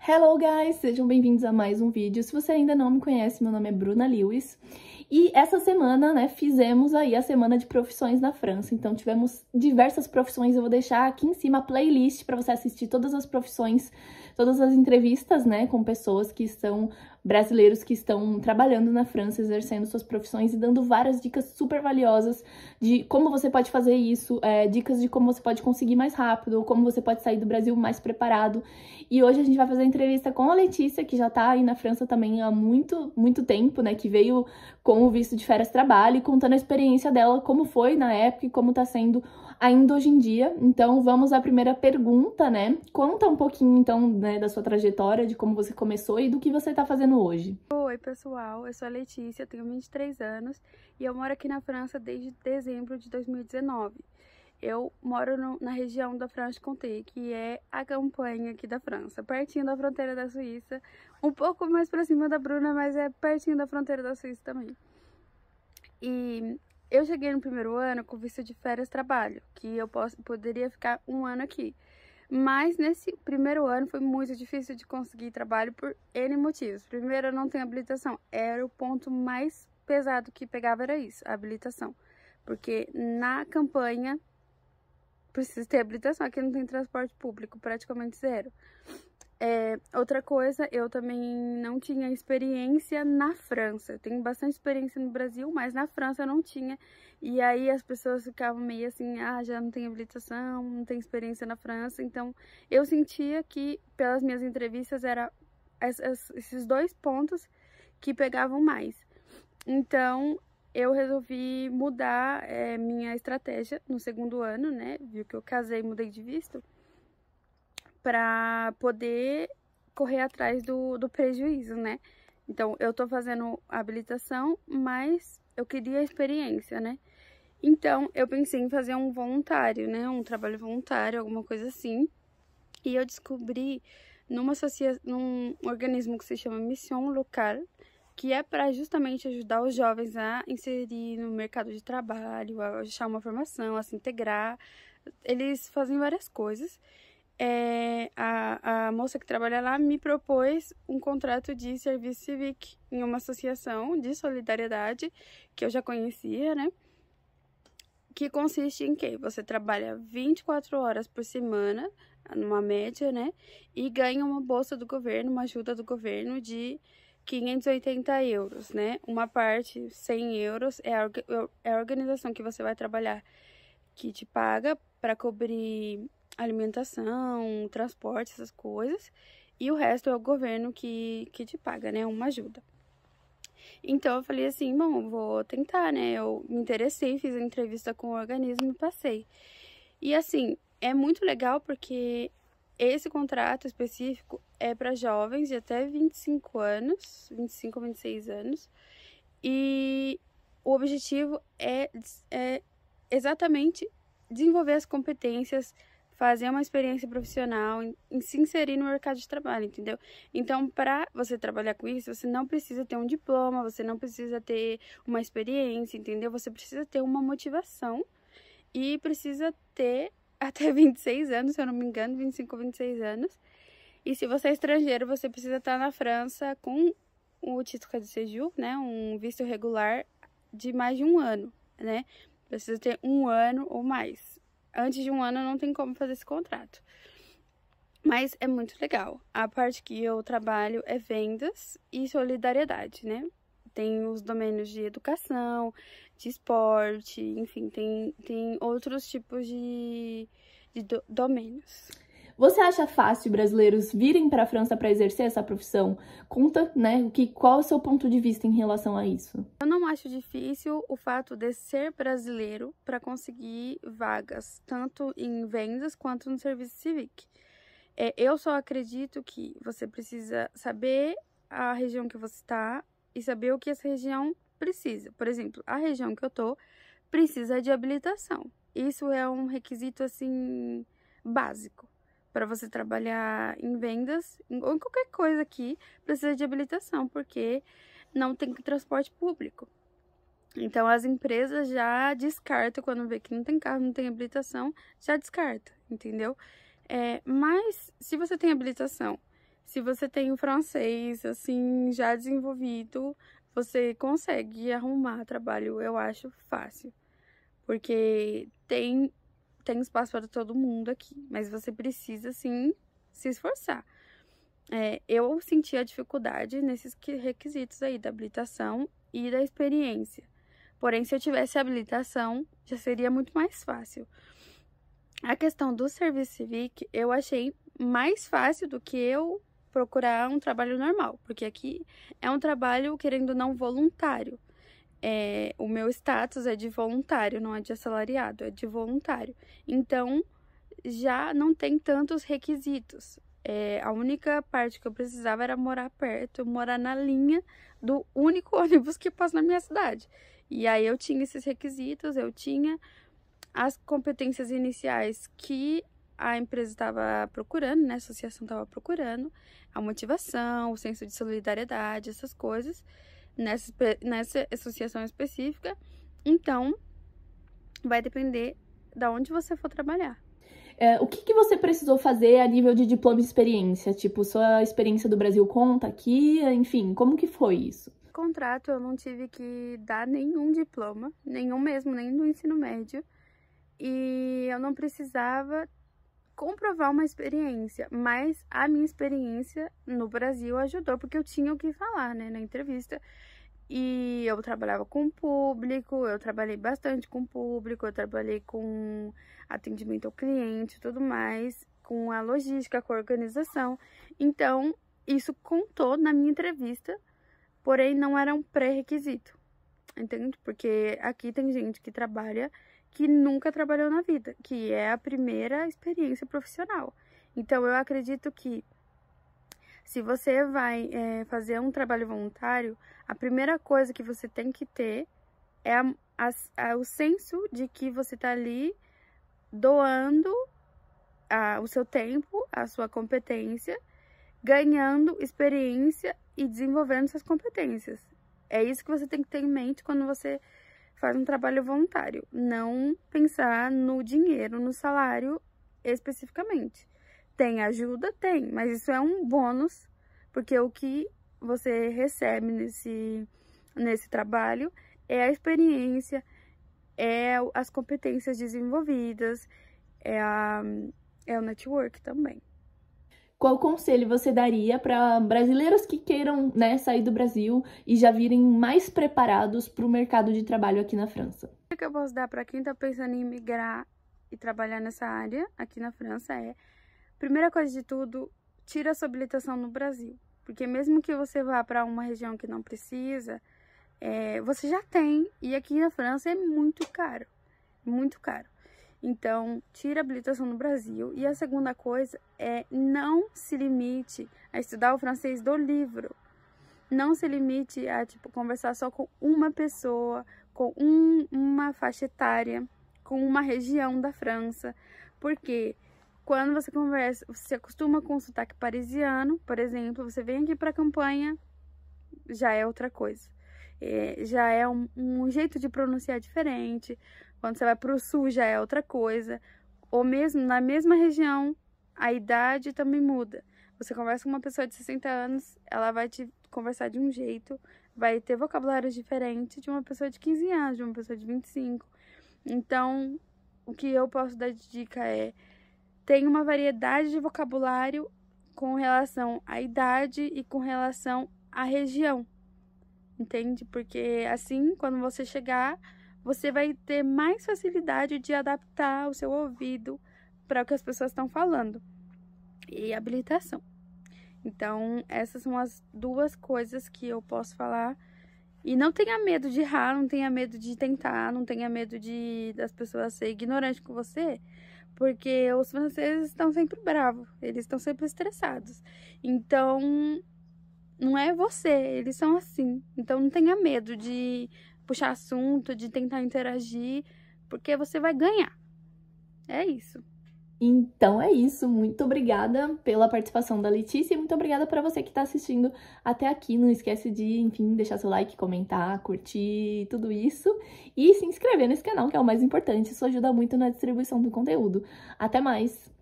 Hello guys, sejam bem-vindos a mais um vídeo. Se você ainda não me conhece, meu nome é Bruna Lewis. E essa semana, fizemos aí a semana de profissões na França. Então tivemos diversas profissões, eu vou deixar aqui em cima a playlist para você assistir todas as profissões, todas as entrevistas, com pessoas que estão, brasileiros que estão trabalhando na França, exercendo suas profissões e dando várias dicas super valiosas de como você pode fazer isso, dicas de como você pode conseguir mais rápido, como você pode sair do Brasil mais preparado. E hoje a gente vai fazer a entrevista com a Letícia, que já tá aí na França também há muito tempo, que veio com o visto de férias trabalho e contando a experiência dela, como foi na época e como tá sendo ainda hoje em dia. Então vamos à primeira pergunta, Conta um pouquinho então, da sua trajetória, de como você começou e do que você tá fazendo hoje. Oi pessoal, eu sou a Letícia, tenho 23 anos e eu moro aqui na França desde dezembro de 2019. Eu moro na região da Franche-Comté, que é a campanha aqui da França, pertinho da fronteira da Suíça, um pouco mais pra cima da Bruna, mas é pertinho da fronteira da Suíça também. E eu cheguei no primeiro ano com visto de férias trabalho, que eu poderia ficar um ano aqui. Mas nesse primeiro ano foi muito difícil de conseguir trabalho por N motivos. Primeiro, eu não tenho habilitação. Era o ponto mais pesado que pegava, era isso, a habilitação. Porque na campanha precisa ter habilitação, aqui não tem transporte público, praticamente zero. Outra coisa, eu também não tinha experiência na França. Eu tenho bastante experiência no Brasil, mas na França eu não tinha. E aí as pessoas ficavam meio assim, já não tem habilitação, não tem experiência na França. Então eu sentia que, pelas minhas entrevistas, era esses dois pontos que pegavam mais. Então eu resolvi mudar minha estratégia no segundo ano, Viu que eu casei e mudei de visto, para poder correr atrás do prejuízo, Então, eu tô fazendo a habilitação, mas eu queria a experiência, Então, eu pensei em fazer um voluntário, um trabalho voluntário, alguma coisa assim. E eu descobri num organismo que se chama Mission Locale, que é para justamente ajudar os jovens a inserir no mercado de trabalho, a achar uma formação, a se integrar. Eles fazem várias coisas. A moça que trabalha lá me propôs um contrato de serviço civic em uma associação de solidariedade que eu já conhecia, que consiste em que você trabalha 24 horas por semana, numa média, e ganha uma bolsa do governo, uma ajuda do governo de 580 euros, Uma parte, 100 euros, é a organização que você vai trabalhar que te paga para cobrir alimentação, transporte, essas coisas, e o resto é o governo que te paga, uma ajuda. Então eu falei assim, bom, vou tentar, eu me interessei, fiz a entrevista com o organismo e passei. E assim, é muito legal porque esse contrato específico é para jovens de até 25 anos, 25 ou 26 anos, e o objetivo é exatamente desenvolver as competências, fazer uma experiência profissional, em se inserir no mercado de trabalho, entendeu? Então, para você trabalhar com isso, você não precisa ter um diploma, você não precisa ter uma experiência, entendeu? Você precisa ter uma motivação e precisa ter até 26 anos, se eu não me engano, 25 ou 26 anos. E se você é estrangeiro, você precisa estar na França com o titre de séjour, um visto regular de mais de um ano, Precisa ter um ano ou mais. Antes de um ano não tem como fazer esse contrato. Mas é muito legal. A parte que eu trabalho é vendas e solidariedade, Tem os domínios de educação, de esporte, enfim, tem outros tipos de domínios. Você acha fácil brasileiros virem para a França para exercer essa profissão? Conta, qual é o seu ponto de vista em relação a isso? Eu não acho difícil o fato de ser brasileiro para conseguir vagas, tanto em vendas quanto no serviço civic. Eu só acredito que você precisa saber a região que você está e saber o que essa região precisa. Por exemplo, a região que eu tô precisa de habilitação. Isso é um requisito, assim, básico. Para você trabalhar em vendas ou em qualquer coisa aqui, precisa de habilitação, porque não tem transporte público. Então, as empresas já descartam, quando vê que não tem carro, não tem habilitação, já descarta, entendeu? Mas, se você tem habilitação, Se você tem o francês, assim, já desenvolvido, você consegue arrumar trabalho, eu acho fácil. Porque tem espaço para todo mundo aqui, mas você precisa, sim, se esforçar. Eu senti a dificuldade nesses requisitos aí da habilitação e da experiência. Porém, se eu tivesse habilitação, já seria muito mais fácil. A questão do serviço civic, eu achei mais fácil do que eu procurar um trabalho normal, porque aqui é um trabalho, querendo ou não, voluntário. O meu status é de voluntário, não é de assalariado, é de voluntário. Então, já não tem tantos requisitos. A única parte que eu precisava era morar perto, morar na linha do único ônibus que passa na minha cidade. E aí eu tinha esses requisitos, eu tinha as competências iniciais que a empresa estava procurando, né? A associação estava procurando, a motivação, o senso de solidariedade, essas coisas, nessa associação específica. Então, vai depender de onde você for trabalhar. O que você precisou fazer a nível de diploma e experiência? Tipo, sua experiência do Brasil conta aqui? Enfim, como que foi isso? Contrato, eu não tive que dar nenhum diploma, nenhum mesmo, nem do ensino médio. E eu não precisava comprovar uma experiência, mas a minha experiência no Brasil ajudou, porque eu tinha o que falar, né, na entrevista. E eu trabalhava com público, eu trabalhei bastante com público, eu trabalhei com atendimento ao cliente e tudo mais, com a logística, com a organização. Então, isso contou na minha entrevista, porém não era um pré-requisito, entende? Porque aqui tem gente que trabalha que nunca trabalhou na vida, que é a primeira experiência profissional. Então, eu acredito que se você vai fazer um trabalho voluntário, a primeira coisa que você tem que ter é o senso de que você está ali doando o seu tempo, a sua competência, ganhando experiência e desenvolvendo suas competências. É isso que você tem que ter em mente quando você faz um trabalho voluntário. Não pensar no dinheiro, no salário especificamente. Tem ajuda? Tem, mas isso é um bônus, porque o que você recebe nesse trabalho é a experiência, é as competências desenvolvidas, é o network também. Qual conselho você daria para brasileiros que queiram, né, sair do Brasil e já virem mais preparados para o mercado de trabalho aqui na França? O que eu posso dar para quem está pensando em migrar e trabalhar nessa área aqui na França primeira coisa de tudo, tira a sua habilitação no Brasil. Porque mesmo que você vá para uma região que não precisa, você já tem. E aqui na França é muito caro. Muito caro. Então, tira a habilitação no Brasil. E a segunda coisa é não se limite a estudar o francês do livro. Não se limite a, conversar só com uma pessoa, com uma faixa etária, com uma região da França. Porque quando você conversa, você se acostuma com o sotaque parisiano, por exemplo, você vem aqui para a campanha, já é outra coisa. Já é um jeito de pronunciar diferente. Quando você vai para o sul, já é outra coisa. Ou mesmo na mesma região, a idade também muda. Você conversa com uma pessoa de 60 anos, ela vai te conversar de um jeito, vai ter vocabulários diferentes de uma pessoa de 15 anos, de uma pessoa de 25. Então, o que eu posso dar de dica tem uma variedade de vocabulário com relação à idade e com relação à região, entende? Porque assim, quando você chegar, você vai ter mais facilidade de adaptar o seu ouvido para o que as pessoas estão falando. E habilitação. Então, essas são as duas coisas que eu posso falar. E não tenha medo de errar, não tenha medo de tentar, não tenha medo das pessoas serem ignorantes com você, porque os franceses estão sempre bravos, eles estão sempre estressados. Então, não é você, eles são assim. Então, não tenha medo de puxar assunto, de tentar interagir, porque você vai ganhar. É isso. Então é isso, muito obrigada pela participação da Letícia e muito obrigada para você que está assistindo até aqui. Não esquece de, enfim, deixar seu like, comentar, curtir, tudo isso e se inscrever nesse canal, que é o mais importante. Isso ajuda muito na distribuição do conteúdo. Até mais!